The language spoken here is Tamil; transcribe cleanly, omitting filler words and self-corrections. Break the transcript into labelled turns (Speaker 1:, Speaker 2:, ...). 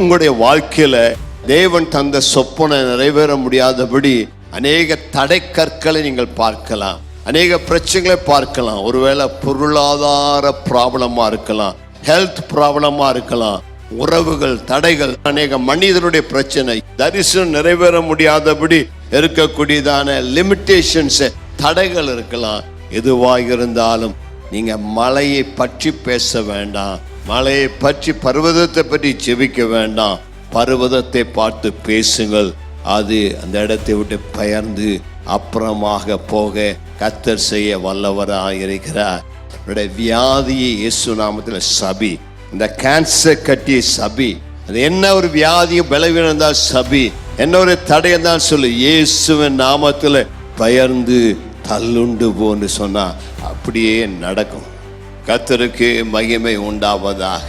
Speaker 1: உங்களுடைய வாழ்க்கையில தேவன் தந்த சொப்பனை நிறைவேற முடியாதபடி அநேக தடை கற்களை நீங்கள் பார்க்கலாம், அநேக பிரச்சனைகளை பார்க்கலாம். ஒருவேளை பொருளாதார ப்ராப்ளமா இருக்கலாம், ஹெல்த் ப்ராப்ளமா இருக்கலாம், உறவுகள் தடைகள், அநேக மனிதனுடைய பிரச்சனை, தரிசனம் நிறைவேற முடியாதபடி இருக்கக்கூடியதான லிமிட்டேஷன்ஸ், தடைகள் இருக்கலாம். எதுவாக இருந்தாலும் நீங்க மலையை பற்றி பேச வேண்டாம், மலையை பற்றி பர்வதத்தை பற்றி ஜெபிக்க வேண்டாம். பர்வதத்தை பார்த்து பேசுங்கள். அது அந்த இடத்தை விட்டு பெயர்ந்து அப்புறமாக போக கர்த்தர் செய்ய வல்லவராக இருக்கிறார். உன்னுடைய வியாதியை இயேசு நாமத்தில் சபி. இந்த கேன்சர் கட்டிய சபி. அது என்ன ஒரு வியாதியும் பலவீனம் இருந்தால் சபி, என்ன ஒரு தடை இருந்தால் சொல்லு, இயேசுவின் நாமத்தில் பெயர்ந்து தள்ளுண்டு போன்னு சொன்னா அப்படியே நடக்கும். கர்த்தருக்கு மகிமை உண்டாவதாக.